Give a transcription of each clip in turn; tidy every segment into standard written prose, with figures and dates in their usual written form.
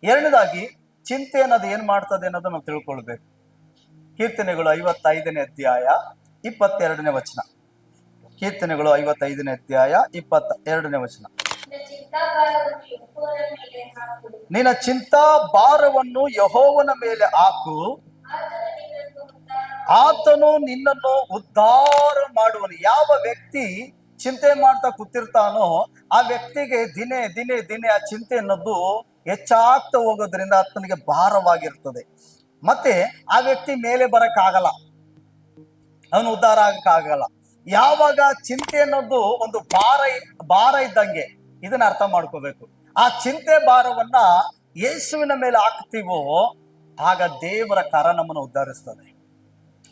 ಎರಡನೇದಾಗಿ ಚಿಂತೆ ಅನ್ನೋದು ಏನ್ ಮಾಡ್ತದೆ ಅನ್ನೋದು ನಾವು ತಿಳ್ಕೊಳ್ಬೇಕು. ಕೀರ್ತನೆಗಳು 55ನೇ ಅಧ್ಯಾಯ 22ನೇ ವಚನ. ಕೀರ್ತನೆಗಳು 55ನೇ ಅಧ್ಯಾಯ 22ನೇ ವಚನ. ನಿನ್ನ ಚಿಂತಾ ಭಾರವನ್ನು ಯೆಹೋವನ ಮೇಲೆ ಹಾಕು, ಆತನು ನಿನ್ನನ್ನು ಉದ್ಧಾರ ಮಾಡುವನು. ಯಾವ ವ್ಯಕ್ತಿ ಚಿಂತೆ ಮಾಡ್ತಾ ಕೂತಿರ್ತಾನೋ ಆ ವ್ಯಕ್ತಿಗೆ ದಿನೇ ದಿನೇ ದಿನೇ ಆ ಚಿಂತೆ ಅನ್ನೋದು ಹೆಚ್ಚಾಗ್ತಾ ಹೋಗೋದ್ರಿಂದ ಆತನಿಗೆ ಭಾರವಾಗಿರ್ತದೆ. ಮತ್ತೆ ಆ ವ್ಯಕ್ತಿ ಮೇಲೆ ಬರಕ್ಕಾಗಲ್ಲ, ಅವನು ಉದ್ಧಾರ ಆಗಕ್ಕಾಗಲ್ಲ. ಯಾವಾಗ ಚಿಂತೆ ಅನ್ನೋದು ಒಂದು ಭಾರ ಇದ್ದಂಗೆ, ಇದನ್ನ ಅರ್ಥ ಮಾಡ್ಕೋಬೇಕು. ಆ ಚಿಂತೆ ಭಾರವನ್ನ ಯೇಸುವಿನ ಮೇಲೆ ಹಾಕ್ತೀವೋ ಆಗ ದೇವರ ಕರ ನಮ್ಮನ್ನು ಉದ್ಧರಿಸ್ತದೆ.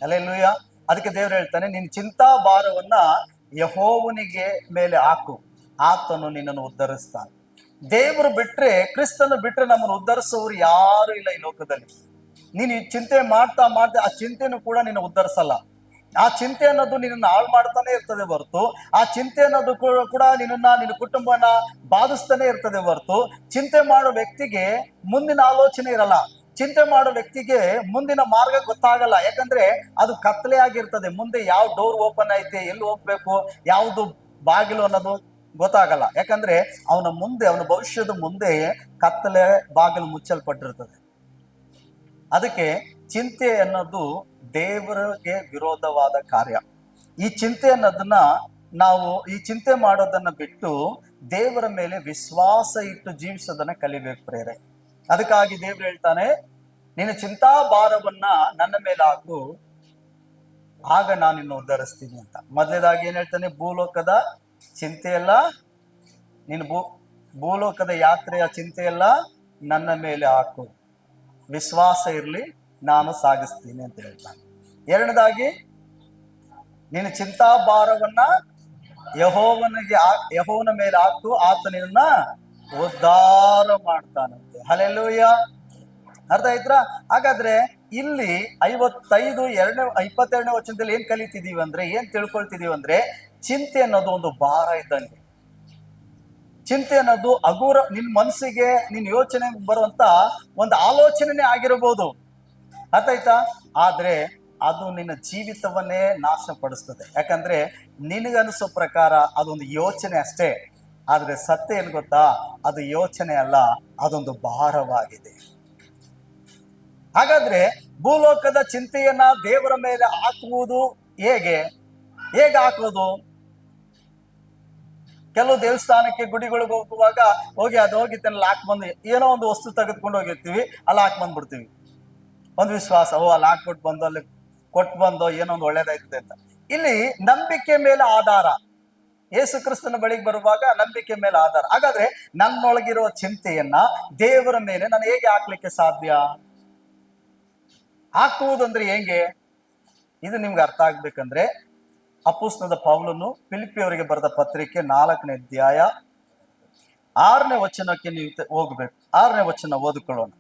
ಹಲ್ಲೆಲೂಯಾ. ಅದಕ್ಕೆ ದೇವರು ಹೇಳ್ತಾನೆ, ನಿನ್ನ ಚಿಂತಾ ಭಾರವನ್ನ ಯೆಹೋವನಿಗೆ ಮೇಲೆ ಹಾಕು, ಆತನು ನಿನ್ನನ್ನು ಉದ್ಧರಿಸ್ತಾನೆ. ದೇವರು ಬಿಟ್ರೆ, ಕ್ರಿಸ್ತನು ಬಿಟ್ರೆ ನಮ್ಮನ್ನು ಉದ್ಧರಿಸೋರು ಯಾರು ಇಲ್ಲ ಈ ಲೋಕದಲ್ಲಿ. ನೀನು ಚಿಂತೆ ಮಾಡ್ತಾ ಆ ಚಿಂತೆನೂ ಕೂಡ ನಿನ್ನ ಉದ್ಧರಿಸಲ್ಲ. ಆ ಚಿಂತೆ ಅನ್ನೋದು ನಿನ್ನನ್ನು ಹಾಳು ಮಾಡ್ತಾನೆ ಇರ್ತದೆ ಹೊರತು, ಆ ಚಿಂತೆ ಅನ್ನೋದು ಕೂಡ ನಿನ್ನ ಕುಟುಂಬನ ಬಾಧಿಸ್ತಾನೆ ಇರ್ತದೆ ಹೊರತು, ಚಿಂತೆ ಮಾಡೋ ವ್ಯಕ್ತಿಗೆ ಮುಂದಿನ ಆಲೋಚನೆ ಇರಲ್ಲ. ಚಿಂತೆ ಮಾಡೋ ವ್ಯಕ್ತಿಗೆ ಮುಂದಿನ ಮಾರ್ಗ ಗೊತ್ತಾಗಲ್ಲ. ಯಾಕಂದ್ರೆ ಅದು ಕತ್ತಲೆ ಆಗಿರ್ತದೆ. ಮುಂದೆ ಯಾವ ಡೋರ್ ಓಪನ್ ಐತೆ, ಎಲ್ಲಿ ಹೋಗ್ಬೇಕು, ಯಾವುದು ಬಾಗಿಲು ಅನ್ನೋದು ಗೊತ್ತಾಗಲ್ಲ. ಯಾಕಂದ್ರೆ ಅವನ ಭವಿಷ್ಯದ ಮುಂದೆ ಕತ್ತಲೆ ಬಾಗಿಲು ಮುಚ್ಚಲ್ಪಟ್ಟಿರ್ತದೆ. ಅದಕ್ಕೆ ಚಿಂತೆ ಅನ್ನೋದು ದೇವರಿಗೆ ವಿರೋಧವಾದ ಕಾರ್ಯ. ಈ ಚಿಂತೆ ಅನ್ನೋದನ್ನ ಈ ಚಿಂತೆ ಮಾಡೋದನ್ನ ಬಿಟ್ಟು ದೇವರ ಮೇಲೆ ವಿಶ್ವಾಸ ಇಟ್ಟು ಜೀವಿಸೋದನ್ನ ಕಲಿಬೇಕು ಪ್ರೇರೆ. ಅದಕ್ಕಾಗಿ ದೇವ್ರು ಹೇಳ್ತಾನೆ, ನಿನ್ನ ಚಿಂತಾ ಭಾರವನ್ನ ನನ್ನ ಮೇಲೆ ಹಾಕು, ಆಗ ನಾನು ನಿನ್ನ ಉದ್ಧರಿಸ್ತೀನಿ ಅಂತ. ಮೊದಲೇದಾಗಿ ಏನ್ ಹೇಳ್ತಾನೆ, ಭೂಲೋಕದ ಚಿಂತೆಯೆಲ್ಲ ಭೂಲೋಕದ ಯಾತ್ರೆಯ ಚಿಂತೆಯೆಲ್ಲ ನನ್ನ ಮೇಲೆ ಹಾಕು, ವಿಶ್ವಾಸ ಇರ್ಲಿ, ನಾನು ಸಾಗಿಸ್ತೀನಿ ಅಂತ ಹೇಳ್ತಾನೆ. ಎರಡನೇದಾಗಿ, ನಿನ್ನ ಚಿಂತಾ ಭಾರವನ್ನ ಯೆಹೋವನ ಮೇಲೆ ಹಾಕು, ಆತನನ್ನ ಉದ್ಧಾರ ಮಾಡ್ತಾನಂತೆ. ಹಲ್ಲೆಲೂಯಾ. ಅರ್ಥ ಆಯ್ತಾ? ಹಾಗಾದ್ರೆ ಇಲ್ಲಿ 22ನೇ ವಚನದಲ್ಲಿ ಏನ್ ಕಲಿತಿದೀವಿ ಅಂದ್ರೆ, ಏನ್ ತಿಳ್ಕೊಳ್ತಿದೀವಿ ಅಂದ್ರೆ, ಚಿಂತೆ ಅನ್ನೋದು ಒಂದು ಭಾರ ಇದ್ದಂಗೆ. ಚಿಂತೆ ಅನ್ನೋದು ನಿನ್ ಮನಸ್ಸಿಗೆ, ನಿನ್ ಯೋಚನೆ ಬರುವಂತ ಒಂದು ಆಲೋಚನೆ ಆಗಿರಬಹುದು. ಅರ್ಥ ಆಯ್ತಾ? ಆದ್ರೆ ಅದು ನಿನ್ನ ಜೀವಿತವನ್ನೇ ನಾಶ ಪಡಿಸ್ತದೆ. ಯಾಕಂದ್ರೆ ನಿನಗನ್ಸೋ ಪ್ರಕಾರ ಅದೊಂದು ಯೋಚನೆ ಅಷ್ಟೇ. ಆದ್ರೆ ಸತ್ಯ ಏನ್ ಗೊತ್ತಾ, ಅದು ಯೋಚನೆ ಅಲ್ಲ, ಅದೊಂದು ಭಾರವಾಗಿದೆ. ಹಾಗಾದ್ರೆ ಭೂಲೋಕದ ಚಿಂತೆಯನ್ನ ದೇವರ ಮೇಲೆ ಹಾಕುವುದು ಹೇಗೆ ಹಾಕೋದು? ಕೆಲವು ದೇವಸ್ಥಾನಕ್ಕೆ, ಗುಡಿಗಳಿಗೆ ಹೋಗುವಾಗ ಹೋಗಿ ತನ್ನಲ್ಲಿ ಹಾಕ್ಬಂದು ಏನೋ ಒಂದು ವಸ್ತು ತೆಗೆದುಕೊಂಡು ಹೋಗಿರ್ತೀವಿ, ಅಲ್ಲಿ ಹಾಕ್ಬಂದ್ಬಿಡ್ತೀವಿ. ಒಂದು ವಿಶ್ವಾಸ, ಅಲ್ಲಿ ಹಾಕ್ಬಿಟ್ಟು ಬಂದು, ಅಲ್ಲಿ ಕೊಟ್ಟು ಬಂದು ಏನೋ ಒಂದು ಒಳ್ಳೇದಾಯ್ತದೆ ಅಂತ. ಇಲ್ಲಿ ನಂಬಿಕೆ ಮೇಲೆ ಆಧಾರ. ಯೇಸು ಕ್ರಿಸ್ತನ ಬಳಿಗೆ ಬರುವಾಗ ನಂಬಿಕೆ ಮೇಲೆ ಆಧಾರ. ಹಾಗಾದ್ರೆ ನನ್ನೊಳಗಿರೋ ಚಿಂತೆಯನ್ನ ದೇವರ ಮೇಲೆ ನಾನು ಹೇಗೆ ಹಾಕ್ಲಿಕ್ಕೆ ಸಾಧ್ಯ? ಹಾಕುವುದಂದ್ರೆ ಹೆಂಗೆ? ಇದು ನಿಮ್ಗೆ ಅರ್ಥ ಆಗ್ಬೇಕಂದ್ರೆ, ಅಪೊಸ್ತಲನಾದ ಪೌಲನು ಫಿಲಿಪ್ಪಿಯವರಿಗೆ ಬರೆದ ಪತ್ರಿಕೆ 4ನೇ ಅಧ್ಯಾಯ 6ನೇ ವಚನಕ್ಕೆ ನೀವು ಹೋಗ್ಬೇಕು. 6ನೇ ವಚನ ಓದಿಕೊಳ್ಳೋಣ.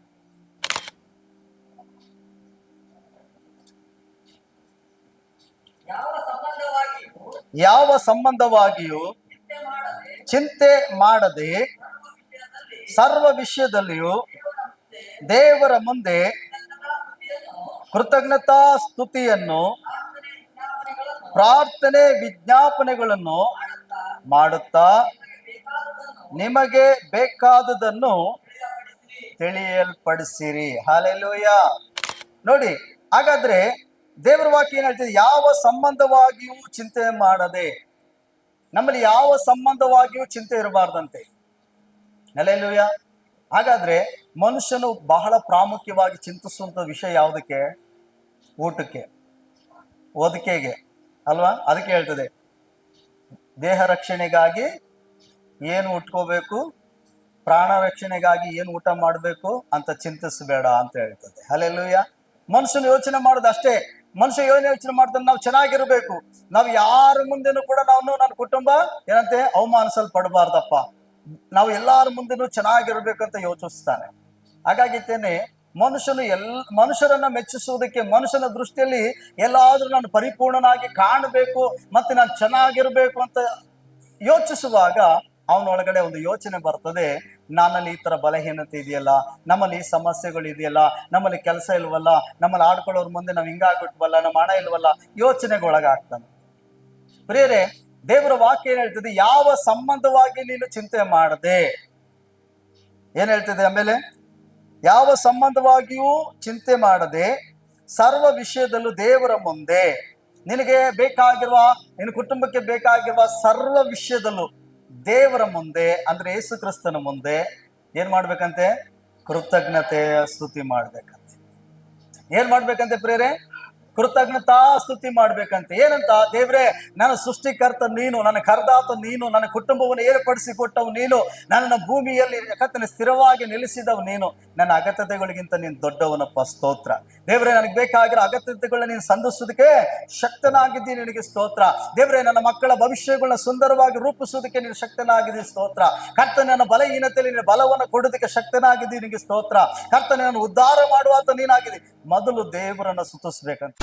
ಯಾವ ಸಂಬಂಧವಾಗಿಯೂ ಚಿಂತೆ ಮಾಡದೆ ಸರ್ವ ವಿಷಯದಲ್ಲಿಯೂ ದೇವರ ಮುಂದೆ ಕೃತಜ್ಞತಾ ಸ್ತುತಿಯನ್ನು, ಪ್ರಾರ್ಥನೆ, ವಿಜ್ಞಾಪನೆಗಳನ್ನು ಮಾಡುತ್ತಾ ನಿಮಗೆ ಬೇಕಾದುದನ್ನು ತಿಳಿಯಲ್ಪಡಿಸಿರಿ. ಹಲ್ಲೆಲೂಯಾ. ನೋಡಿ, ಹಾಗಾದ್ರೆ ದೇವರ ವಾಕ್ಯ ಏನ್ ಹೇಳ್ತಿದೆ? ಯಾವ ಸಂಬಂಧವಾಗಿಯೂ ಚಿಂತೆ ಮಾಡದೆ. ನಮ್ಮಲ್ಲಿ ಯಾವ ಸಂಬಂಧವಾಗಿಯೂ ಚಿಂತೆ ಇರಬಾರ್ದಂತೆ. ಹಲ್ಲೆಲೂಯಾ. ಹಾಗಾದ್ರೆ ಮನುಷ್ಯನು ಬಹಳ ಪ್ರಾಮುಖ್ಯವಾಗಿ ಚಿಂತಿಸುವಂತ ವಿಷಯ ಯಾವುದಕ್ಕೆ? ಊಟಕ್ಕೆ, ಓದಿಕೆಗೆ ಅಲ್ವಾ? ಅದಕ್ಕೆ ಹೇಳ್ತದೆ, ದೇಹ ರಕ್ಷಣೆಗಾಗಿ ಏನು ಉಟ್ಕೋಬೇಕು, ಪ್ರಾಣ ರಕ್ಷಣೆಗಾಗಿ ಏನು ಊಟ ಮಾಡಬೇಕು ಅಂತ ಚಿಂತಿಸಬೇಡ ಅಂತ ಹೇಳ್ತದೆ. ಹಲ್ಲೆಲೂಯಾ. ಮನುಷ್ಯನು ಯೋಚನೆ ಮಾಡೋದು ಅಷ್ಟೇ. ಮನುಷ್ಯ ಯೋಚನೆ ಮಾಡ್ತಾನೆ, ನಾವು ಚೆನ್ನಾಗಿರ್ಬೇಕು, ನಾವು ಯಾರ ಮುಂದೆನೂ ಕೂಡ ನನ್ನ ಕುಟುಂಬ ಏನಂತೆ ಅವಮಾನಿಸಲ್ಪಡಬಾರ್ದಪ್ಪ, ನಾವು ಎಲ್ಲಾರ ಮುಂದೆನೂ ಚೆನ್ನಾಗಿರ್ಬೇಕಂತ ಯೋಚಿಸ್ತಾನೆ. ಹಾಗಾಗಿತ್ತೇನೆ ಮನುಷ್ಯರನ್ನ ಮೆಚ್ಚಿಸುವುದಕ್ಕೆ, ಮನುಷ್ಯನ ದೃಷ್ಟಿಯಲ್ಲಿ ಎಲ್ಲಾದ್ರೂ ನಾನು ಪರಿಪೂರ್ಣನಾಗಿ ಕಾಣಬೇಕು, ಮತ್ತೆ ನಾನು ಚೆನ್ನಾಗಿರ್ಬೇಕು ಅಂತ ಯೋಚಿಸುವಾಗ ಅವನೊಳಗಡೆ ಒಂದು ಯೋಚನೆ ಬರ್ತದೆ, ನನ್ನಲ್ಲಿ ಈ ತರ ಬಲಹೀನತೆ ಇದೆಯಲ್ಲ, ನಮ್ಮಲ್ಲಿ ಈ ಸಮಸ್ಯೆಗಳು ಇದೆಯಲ್ಲ, ನಮ್ಮಲ್ಲಿ ಕೆಲಸ ಇಲ್ವಲ್ಲ, ನಮ್ಮಲ್ಲಿ ಆಡ್ಕೊಳ್ಳೋರ್ ಮುಂದೆ ನಾವು ಹಿಂಗಾಗ್ಬಿಟ್ವಲ್ಲ, ನಮ್ಮ ಹಣ ಇಲ್ವಲ್ಲ, ಯೋಚನೆಗೊಳಗಾಗ್ತಾನೆ. ಪ್ರಿಯರೇ, ದೇವರ ವಾಕ್ಯ ಏನ್ ಹೇಳ್ತದೆ? ಯಾವ ಸಂಬಂಧವಾಗಿ ನೀನು ಚಿಂತೆ ಮಾಡದೆ, ಏನ್ ಹೇಳ್ತದೆ ಆಮೇಲೆ? ಯಾವ ಸಂಬಂಧವಾಗಿಯೂ ಚಿಂತೆ ಮಾಡದೆ ಸರ್ವ ವಿಷಯದಲ್ಲೂ ದೇವರ ಮುಂದೆ ನಿನಗೆ ಬೇಕಾಗಿರುವ, ನಿನ್ನ ಕುಟುಂಬಕ್ಕೆ ಬೇಕಾಗಿರುವ ಸರ್ವ ವಿಷಯದಲ್ಲೂ ದೇವರ ಮುಂದೆ, ಅಂದ್ರೆ ಯೇಸು ಕ್ರಿಸ್ತನ ಮುಂದೆ ಏನ್ ಮಾಡ್ಬೇಕಂತೆ? ಕೃತಜ್ಞತೆಯ ಸ್ತುತಿ ಮಾಡ್ಬೇಕಂತೆ. ಏನ್ ಮಾಡ್ಬೇಕಂತೆ ಪ್ರಿಯರೇ? ಕೃತಜ್ಞತಾ ಸ್ತುತಿ ಮಾಡ್ಬೇಕಂತೆ. ಏನಂತ? ದೇವ್ರೆ, ನನ್ನ ಸೃಷ್ಟಿಕರ್ತ ನೀನು, ನನ್ನ ಕರ್ದಾತ ನೀನು, ನನ್ನ ಕುಟುಂಬವನ್ನು ಏರ್ಪಡಿಸಿ ಕೊಟ್ಟವು ನೀನು, ನನ್ನ ಭೂಮಿಯಲ್ಲಿ ಕರ್ತನೆ ಸ್ಥಿರವಾಗಿ ನಿಲ್ಲಿಸಿದವು ನೀನು, ನನ್ನ ಅಗತ್ಯತೆಗಳಿಗಿಂತ ನೀನು ದೊಡ್ಡವನಪ್ಪ, ಸ್ತೋತ್ರ. ದೇವ್ರೆ, ನನಗೆ ಬೇಕಾಗಿರೋ ಅಗತ್ಯತೆಗಳನ್ನ ನೀನು ಸಂಧಿಸೋದಕ್ಕೆ ಶಕ್ತನಾಗಿದ್ದೀನಿ, ನಿನಗೆ ಸ್ತೋತ್ರ. ದೇವ್ರೆ, ನನ್ನ ಮಕ್ಕಳ ಭವಿಷ್ಯಗಳನ್ನ ಸುಂದರವಾಗಿ ರೂಪಿಸೋದಕ್ಕೆ ನೀನು ಶಕ್ತನಾಗಿದ್ದೀನಿ, ಸ್ತೋತ್ರ. ಕರ್ತನೆ, ನನ್ನ ಬಲಹೀನತೆಯಲ್ಲಿ ನೀನು ಬಲವನ್ನು ಕೊಡೋದಕ್ಕೆ ಶಕ್ತನಾಗಿದ್ದೀನಿ, ನಿನಗೆ ಸ್ತೋತ್ರ. ಕರ್ತನೆ, ನಾನು ಉದ್ಧಾರ ಮಾಡುವಾತ ನೀನಾಗಿದ್ದೀನಿ. ಮೊದಲು ದೇವರನ್ನ ಸ್ತುತಿಸ್ಬೇಕಂತ.